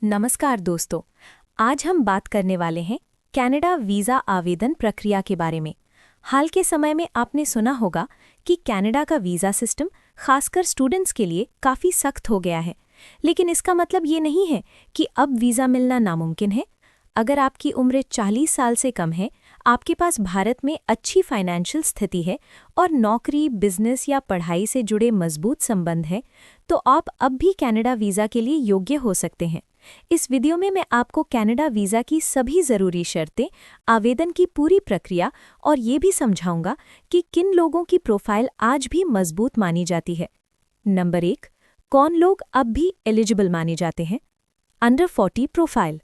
नमस्कार दोस्तों। आज हम बात करने वाले हैं कनाडा वीज़ा आवेदन प्रक्रिया के बारे में। हाल के समय में आपने सुना होगा कि कनाडा का वीज़ा सिस्टम खासकर स्टूडेंट्स के लिए काफ़ी सख्त हो गया है। लेकिन इसका मतलब ये नहीं है कि अब वीज़ा मिलना नामुमकिन है। अगर आपकी उम्र 40 साल से कम है, आपके पास भारत में अच्छी फाइनेंशियल स्थिति है और नौकरी, बिजनेस या पढ़ाई से जुड़े मजबूत संबंध हैं, तो आप अब भी कनाडा वीज़ा के लिए योग्य हो सकते हैं। इस वीडियो में मैं आपको कनाडा वीज़ा की सभी ज़रूरी शर्तें, आवेदन की पूरी प्रक्रिया और ये भी समझाऊंगा कि किन लोगों की प्रोफाइल आज भी मजबूत मानी जाती है। नंबर 1, कौन लोग अब भी एलिजिबल माने जाते हैं? Under 40 profile.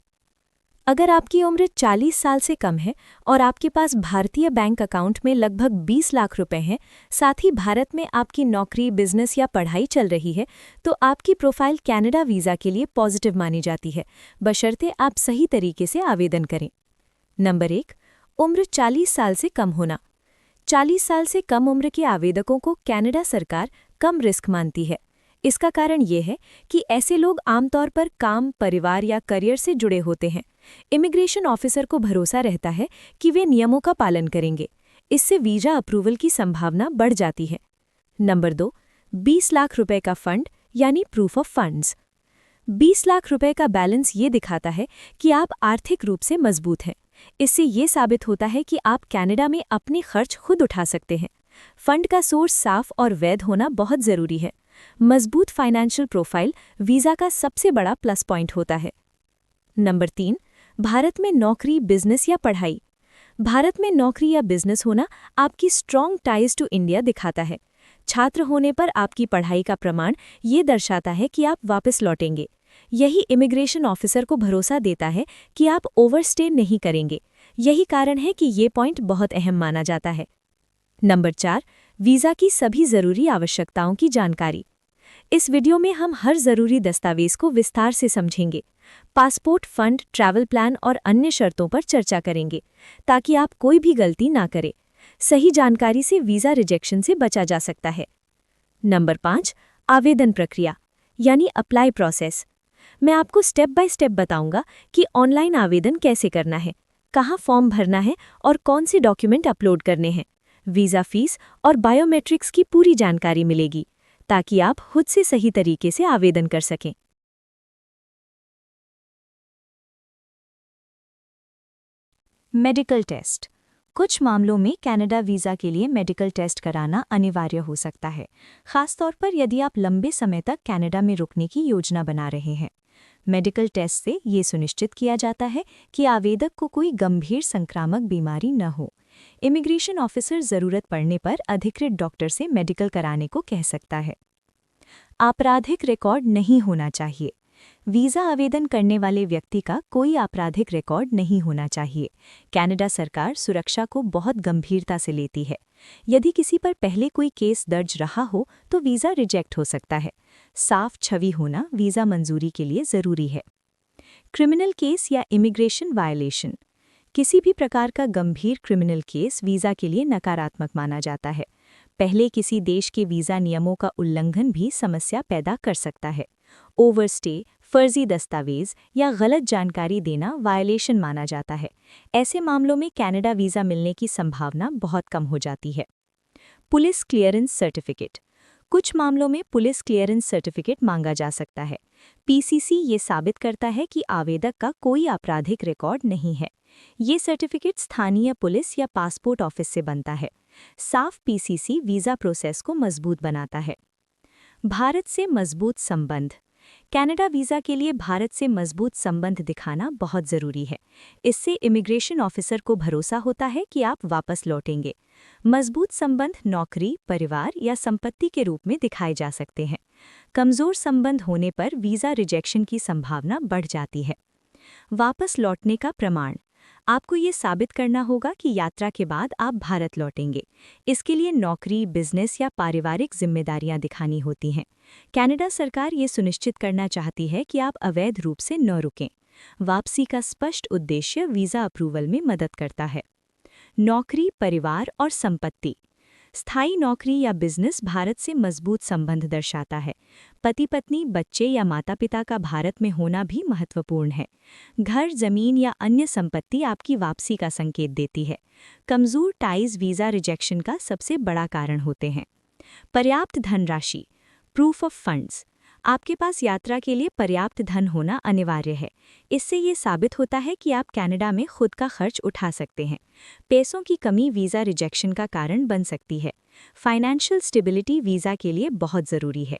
अगर आपकी उम्र 40 साल से कम है और आपके पास भारतीय बैंक अकाउंट में लगभग 20 लाख रुपए हैं, साथ ही भारत में आपकी नौकरी, बिजनेस या पढ़ाई चल रही है, तो आपकी प्रोफाइल कनाडा वीज़ा के लिए पॉजिटिव मानी जाती है, बशर्ते आप सही तरीके से आवेदन करें। नंबर 1, उम्र 40 साल से कम होना। 40 साल से कम उम्र के आवेदकों को कनाडा सरकार कम रिस्क मानती है। इसका कारण ये है कि ऐसे लोग आमतौर पर काम, परिवार या करियर से जुड़े होते हैं। इमिग्रेशन ऑफिसर को भरोसा रहता है कि वे नियमों का पालन करेंगे। इससे वीज़ा अप्रूवल की संभावना बढ़ जाती है। नंबर 2, 20 लाख रुपए का फंड यानी प्रूफ ऑफ फंड्स। 20 लाख रुपए का बैलेंस ये दिखाता है कि आप आर्थिक रूप से मजबूत हैं। इससे ये साबित होता है कि आप कनाडा में अपने खर्च खुद उठा सकते हैं। फंड का सोर्स साफ और वैध होना बहुत ज़रूरी है। मजबूत फाइनेंशियल प्रोफाइल वीज़ा का सबसे बड़ा प्लस पॉइंट होता है। नंबर 3, भारत में नौकरी, बिजनेस या पढ़ाई। भारत में नौकरी या बिजनेस होना आपकी स्ट्रॉन्ग टाइज टू इंडिया दिखाता है। छात्र होने पर आपकी पढ़ाई का प्रमाण ये दर्शाता है कि आप वापस लौटेंगे। यही इमिग्रेशन ऑफिसर को भरोसा देता है कि आप ओवरस्टे नहीं करेंगे। यही कारण है कि ये पॉइंट बहुत अहम माना जाता है। नंबर 4, वीज़ा की सभी ज़रूरी आवश्यकताओं की जानकारी। इस वीडियो में हम हर ज़रूरी दस्तावेज़ को विस्तार से समझेंगे। पासपोर्ट, फंड, ट्रैवल प्लान और अन्य शर्तों पर चर्चा करेंगे, ताकि आप कोई भी गलती ना करें। सही जानकारी से वीज़ा रिजेक्शन से बचा जा सकता है। नंबर 5, आवेदन प्रक्रिया यानी अप्लाई प्रोसेस। मैं आपको स्टेप बाय स्टेप बताऊंगा कि ऑनलाइन आवेदन कैसे करना है, कहाँ फॉर्म भरना है और कौन से डॉक्यूमेंट अपलोड करने हैं। वीज़ा फीस और बायोमेट्रिक्स की पूरी जानकारी मिलेगी, ताकि आप खुद से सही तरीके से आवेदन कर सकें। Medical test. कुछ मामलों में कनाडा वीज़ा के लिए मेडिकल टेस्ट कराना अनिवार्य हो सकता है, खासतौर पर यदि आप लंबे समय तक कनाडा में रुकने की योजना बना रहे हैं। मेडिकल टेस्ट से ये सुनिश्चित किया जाता है कि आवेदक को कोई गंभीर संक्रामक बीमारी न हो। इमिग्रेशन ऑफिसर ज़रूरत पड़ने पर अधिकृत डॉक्टर से मेडिकल कराने को कह सकता है। आपराधिक रिकॉर्ड नहीं होना चाहिए। वीज़ा आवेदन करने वाले व्यक्ति का कोई आपराधिक रिकॉर्ड नहीं होना चाहिए। कनाडा सरकार सुरक्षा को बहुत गंभीरता से लेती है। यदि किसी पर पहले कोई केस दर्ज रहा हो तो वीज़ा रिजेक्ट हो सकता है। साफ छवि होना वीज़ा मंजूरी के लिए ज़रूरी है। क्रिमिनल केस या इमिग्रेशन वायलेशन। किसी भी प्रकार का गंभीर क्रिमिनल केस वीज़ा के लिए नकारात्मक माना जाता है। पहले किसी देश के वीज़ा नियमों का उल्लंघन भी समस्या पैदा कर सकता है। ओवरस्टे, फर्जी दस्तावेज या गलत जानकारी देना वायलेशन माना जाता है। ऐसे मामलों में कनाडा वीज़ा मिलने की संभावना बहुत कम हो जाती है। Police clearance certificate. कुछ मामलों में पुलिस क्लियरेंस सर्टिफिकेट मांगा जा सकता है। पीसीसी ये साबित करता है कि आवेदक का कोई आपराधिक रिकॉर्ड नहीं है। ये सर्टिफिकेट स्थानीय पुलिस या पासपोर्ट ऑफिस से बनता है। साफ पीसीसी वीज़ा प्रोसेस को मजबूत बनाता है। भारत से मजबूत संबंध। कनाडा वीज़ा के लिए भारत से मजबूत संबंध दिखाना बहुत ज़रूरी है। इससे इमिग्रेशन ऑफिसर को भरोसा होता है कि आप वापस लौटेंगे। मजबूत संबंध नौकरी, परिवार या संपत्ति के रूप में दिखाए जा सकते हैं। कमज़ोर संबंध होने पर वीज़ा रिजेक्शन की संभावना बढ़ जाती है। वापस लौटने का प्रमाण। आपको ये साबित करना होगा कि यात्रा के बाद आप भारत लौटेंगे। इसके लिए नौकरी, बिजनेस या पारिवारिक जिम्मेदारियां दिखानी होती हैं। कनाडा सरकार ये सुनिश्चित करना चाहती है कि आप अवैध रूप से न रुकें। वापसी का स्पष्ट उद्देश्य वीज़ा अप्रूवल में मदद करता है। नौकरी, परिवार और संपत्ति। स्थायी नौकरी या बिजनेस भारत से मजबूत संबंध दर्शाता है। पति पत्नी, बच्चे या माता पिता का भारत में होना भी महत्वपूर्ण है। घर, जमीन या अन्य संपत्ति आपकी वापसी का संकेत देती है। कमजोर टाइज वीज़ा रिजेक्शन का सबसे बड़ा कारण होते हैं। पर्याप्त धनराशि, प्रूफ ऑफ फंड्स। आपके पास यात्रा के लिए पर्याप्त धन होना अनिवार्य है। इससे ये साबित होता है कि आप कनाडा में खुद का खर्च उठा सकते हैं। पैसों की कमी वीज़ा रिजेक्शन का कारण बन सकती है। फाइनेंशियल स्टेबिलिटी वीज़ा के लिए बहुत ज़रूरी है।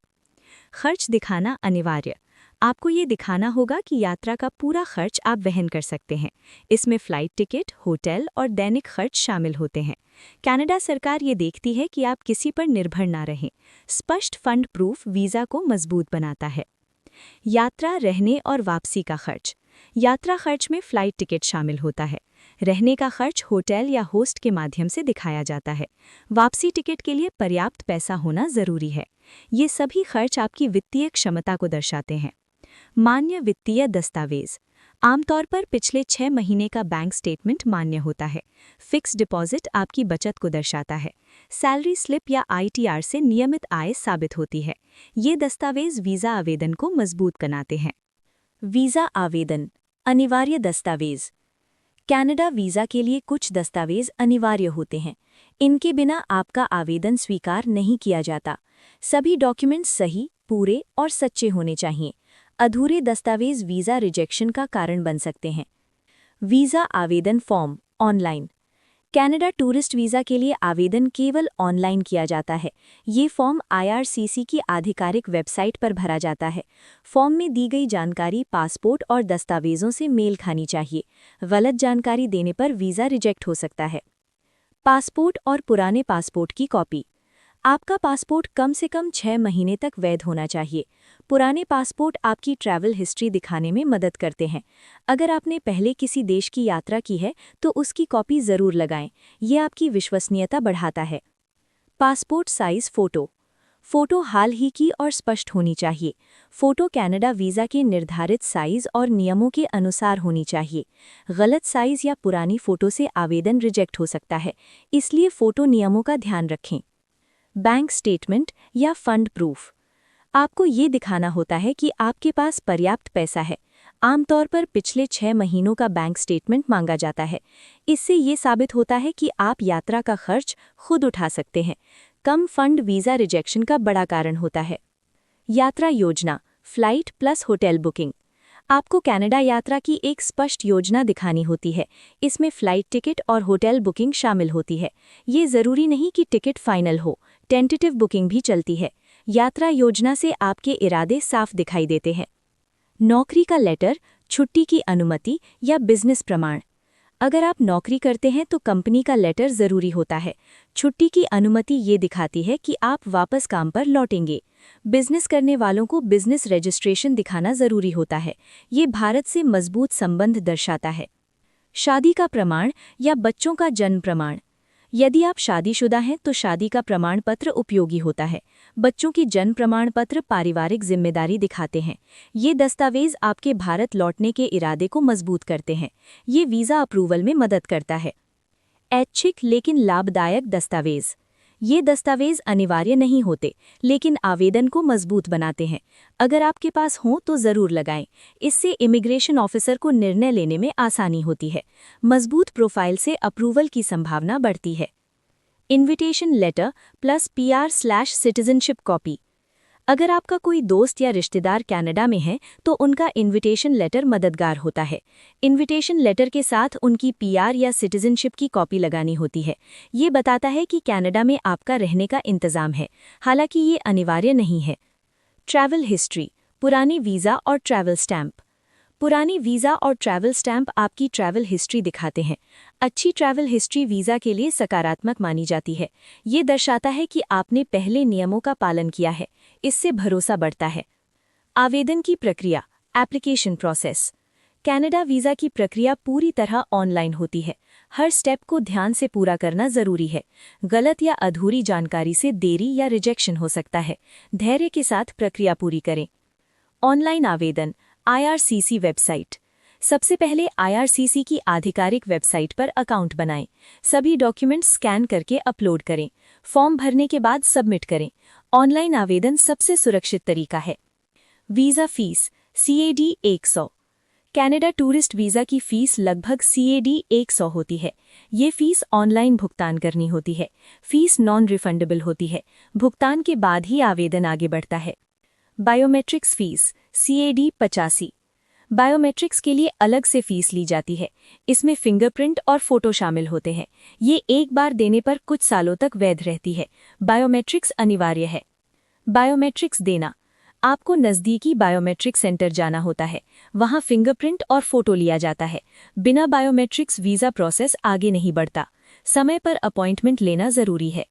खर्च दिखाना अनिवार्य। आपको ये दिखाना होगा कि यात्रा का पूरा खर्च आप वहन कर सकते हैं। इसमें फ़्लाइट टिकट, होटल और दैनिक खर्च शामिल होते हैं। कनाडा सरकार ये देखती है कि आप किसी पर निर्भर ना रहें। स्पष्ट फंड प्रूफ वीज़ा को मजबूत बनाता है। यात्रा, रहने और वापसी का खर्च। यात्रा खर्च में फ़्लाइट टिकट शामिल होता है। रहने का खर्च होटल या होस्ट के माध्यम से दिखाया जाता है। वापसी टिकट के लिए पर्याप्त पैसा होना ज़रूरी है। ये सभी खर्च आपकी वित्तीय क्षमता को दर्शाते हैं। मान्य वित्तीय दस्तावेज। आमतौर पर पिछले 6 महीने का बैंक स्टेटमेंट मान्य होता है। फिक्स डिपॉजिट आपकी बचत को दर्शाता है। सैलरी स्लिप या ITR से नियमित आय साबित होती है। ये दस्तावेज वीज़ा आवेदन को मजबूत बनाते हैं। वीज़ा आवेदन, अनिवार्य दस्तावेज। कनाडा वीज़ा के लिए कुछ दस्तावेज अनिवार्य होते हैं। इनके बिना आपका आवेदन स्वीकार नहीं किया जाता। सभी डॉक्यूमेंट्स सही, पूरे और सच्चे होने चाहिए। अधूरे दस्तावेज वीज़ा रिजेक्शन का कारण बन सकते हैं। वीज़ा आवेदन form online. Canada tourist visa के लिए आवेदन केवल ऑनलाइन किया जाता है। ये फॉर्म IRCC की आधिकारिक वेबसाइट पर भरा जाता है। फॉर्म में दी गई जानकारी पासपोर्ट और दस्तावेज़ों से मेल खानी चाहिए। गलत जानकारी देने पर वीज़ा रिजेक्ट हो सकता है। पासपोर्ट और पुराने पासपोर्ट की कॉपी। आपका पासपोर्ट कम से कम 6 महीने तक वैध होना चाहिए। पुराने पासपोर्ट आपकी ट्रैवल हिस्ट्री दिखाने में मदद करते हैं। अगर आपने पहले किसी देश की यात्रा की है तो उसकी कॉपी ज़रूर लगाएं। ये आपकी विश्वसनीयता बढ़ाता है। Passport size photo. फ़ोटो हाल ही की और स्पष्ट होनी चाहिए। फ़ोटो कनाडा वीज़ा के निर्धारित साइज़ और नियमों के अनुसार होनी चाहिए। गलत साइज़ या पुरानी फ़ोटो से आवेदन रिजेक्ट हो सकता है, इसलिए फ़ोटो नियमों का ध्यान रखें। बैंक स्टेटमेंट या फंड प्रूफ। आपको ये दिखाना होता है कि आपके पास पर्याप्त पैसा है। आमतौर पर पिछले 6 महीनों का बैंक स्टेटमेंट मांगा जाता है। इससे ये साबित होता है कि आप यात्रा का खर्च खुद उठा सकते हैं। कम फंड वीज़ा रिजेक्शन का बड़ा कारण होता है। यात्रा योजना, फ्लाइट प्लस होटल बुकिंग। आपको कनाडा यात्रा की एक स्पष्ट योजना दिखानी होती है। इसमें फ़्लाइट टिकट और होटल बुकिंग शामिल होती है। ये ज़रूरी नहीं कि टिकट फाइनल हो, टेंटेटिव बुकिंग भी चलती है। यात्रा योजना से आपके इरादे साफ दिखाई देते हैं। नौकरी का लेटर, छुट्टी की अनुमति या बिजनेस प्रमाण। अगर आप नौकरी करते हैं तो कंपनी का लेटर ज़रूरी होता है। छुट्टी की अनुमति ये दिखाती है कि आप वापस काम पर लौटेंगे। बिजनेस करने वालों को बिजनेस रजिस्ट्रेशन दिखाना ज़रूरी होता है। ये भारत से मजबूत संबंध दर्शाता है। शादी का प्रमाण या बच्चों का जन्म प्रमाण। यदि आप शादीशुदा हैं तो शादी का प्रमाण पत्र उपयोगी होता है। बच्चों की जन्म प्रमाण पत्र पारिवारिक जिम्मेदारी दिखाते हैं। ये दस्तावेज आपके भारत लौटने के इरादे को मजबूत करते हैं। ये वीज़ा अप्रूवल में मदद करता है। ऐच्छिक लेकिन लाभदायक दस्तावेज। ये दस्तावेज अनिवार्य नहीं होते, लेकिन आवेदन को मजबूत बनाते हैं। अगर आपके पास हों तो ज़रूर लगाएं। इससे इमिग्रेशन ऑफिसर को निर्णय लेने में आसानी होती है। मजबूत प्रोफाइल से अप्रूवल की संभावना बढ़ती है। Invitation letter plus PR citizenship copy. अगर आपका कोई दोस्त या रिश्तेदार कनाडा में है तो उनका इन्विटेशन लेटर मददगार होता है। इन्विटेशन लेटर के साथ उनकी PR या सिटीजनशिप की कॉपी लगानी होती है। ये बताता है कि कनाडा में आपका रहने का इंतज़ाम है, हालांकि ये अनिवार्य नहीं है। ट्रैवल हिस्ट्री, पुरानी वीज़ा और ट्रैवल स्टैंप। पुरानी वीज़ा और ट्रैवल स्टैंप आपकी ट्रैवल हिस्ट्री दिखाते हैं। अच्छी ट्रैवल हिस्ट्री वीज़ा के लिए सकारात्मक मानी जाती है। ये दर्शाता है कि आपने पहले नियमों का पालन किया है। इससे भरोसा बढ़ता है। आवेदन की प्रक्रिया, एप्लीकेशन प्रोसेस। कनाडा वीज़ा की प्रक्रिया पूरी तरह ऑनलाइन होती है। हर स्टेप को ध्यान से पूरा करना ज़रूरी है। गलत या अधूरी जानकारी से देरी या रिजेक्शन हो सकता है। धैर्य के साथ प्रक्रिया पूरी करें। ऑनलाइन आवेदन, IRCC वेबसाइट। सबसे पहले IRCC की आधिकारिक वेबसाइट पर अकाउंट बनाएं। सभी डॉक्यूमेंट्स स्कैन करके अपलोड करें। फॉर्म भरने के बाद सबमिट करें। ऑनलाइन आवेदन सबसे सुरक्षित तरीका है। Visa fees CAD 100। Canada tourist visa की फ़ीस लगभग CAD 100 होती है। ये फ़ीस ऑनलाइन भुगतान करनी होती है। फ़ीस नॉन रिफंडेबल होती है। भुगतान के बाद ही आवेदन आगे बढ़ता है। Biometrics fees CAD 85। बायोमेट्रिक्स के लिए अलग से फ़ीस ली जाती है। इसमें फिंगरप्रिंट और फ़ोटो शामिल होते हैं। ये एक बार देने पर कुछ सालों तक वैध रहती है। बायोमेट्रिक्स अनिवार्य है। बायोमेट्रिक्स देना आपको नज़दीकी बायोमेट्रिक सेंटर जाना होता है। वहाँ फिंगरप्रिंट और फोटो लिया जाता है। बिना बायोमेट्रिक्स वीज़ा प्रोसेस आगे नहीं बढ़ता। समय पर अपॉइंटमेंट लेना ज़रूरी है।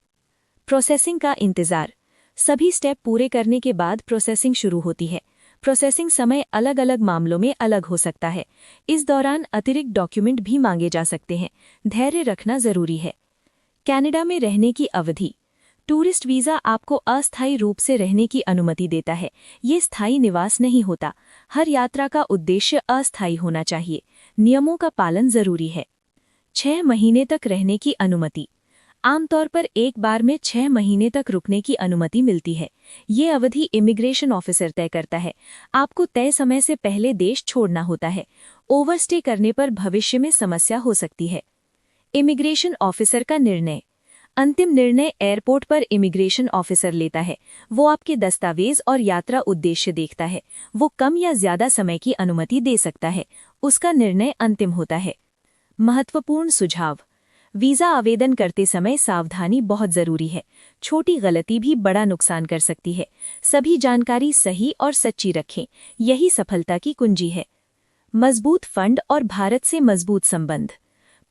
प्रोसेसिंग का इंतज़ार सभी स्टेप पूरे करने के बाद प्रोसेसिंग शुरू होती है। प्रोसेसिंग समय अलग अलग मामलों में अलग हो सकता है। इस दौरान अतिरिक्त डॉक्यूमेंट भी मांगे जा सकते हैं। धैर्य रखना ज़रूरी है। कनाडा में रहने की अवधि टूरिस्ट वीज़ा आपको अस्थायी रूप से रहने की अनुमति देता है। ये स्थायी निवास नहीं होता। हर यात्रा का उद्देश्य अस्थायी होना चाहिए। नियमों का पालन जरूरी है। 6 महीने तक रहने की अनुमति आमतौर पर एक बार में 6 महीने तक रुकने की अनुमति मिलती है। ये अवधि इमिग्रेशन ऑफिसर तय करता है। आपको तय समय से पहले देश छोड़ना होता है। ओवरस्टे करने पर भविष्य में समस्या हो सकती है। इमिग्रेशन ऑफिसर का निर्णय अंतिम निर्णय एयरपोर्ट पर इमिग्रेशन ऑफिसर लेता है। वो आपके दस्तावेज और यात्रा उद्देश्य देखता है। वो कम या ज्यादा समय की अनुमति दे सकता है। उसका निर्णय अंतिम होता है। महत्वपूर्ण सुझाव वीज़ा आवेदन करते समय सावधानी बहुत जरूरी है। छोटी गलती भी बड़ा नुकसान कर सकती है। सभी जानकारी सही और सच्ची रखें। यही सफलता की कुंजी है। मजबूत फंड और भारत से मजबूत संबंध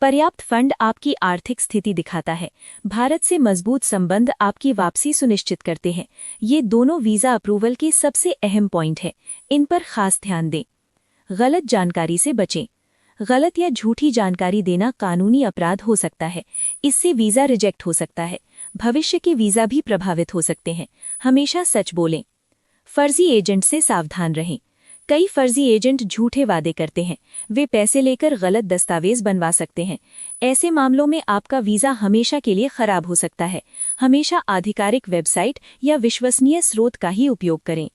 पर्याप्त फंड आपकी आर्थिक स्थिति दिखाता है। भारत से मजबूत संबंध आपकी वापसी सुनिश्चित करते हैं। ये दोनों वीज़ा अप्रूवल के सबसे अहम पॉइंट हैं। इन पर खास ध्यान दें। गलत जानकारी से बचें। गलत या झूठी जानकारी देना कानूनी अपराध हो सकता है। इससे वीज़ा रिजेक्ट हो सकता है। भविष्य के वीज़ा भी प्रभावित हो सकते हैं। हमेशा सच बोलें। फर्जी एजेंट से सावधान रहें। कई फर्जी एजेंट झूठे वादे करते हैं। वे पैसे लेकर गलत दस्तावेज बनवा सकते हैं। ऐसे मामलों में आपका वीज़ा हमेशा के लिए खराब हो सकता है। हमेशा आधिकारिक वेबसाइट या विश्वसनीय स्रोत का ही उपयोग करें।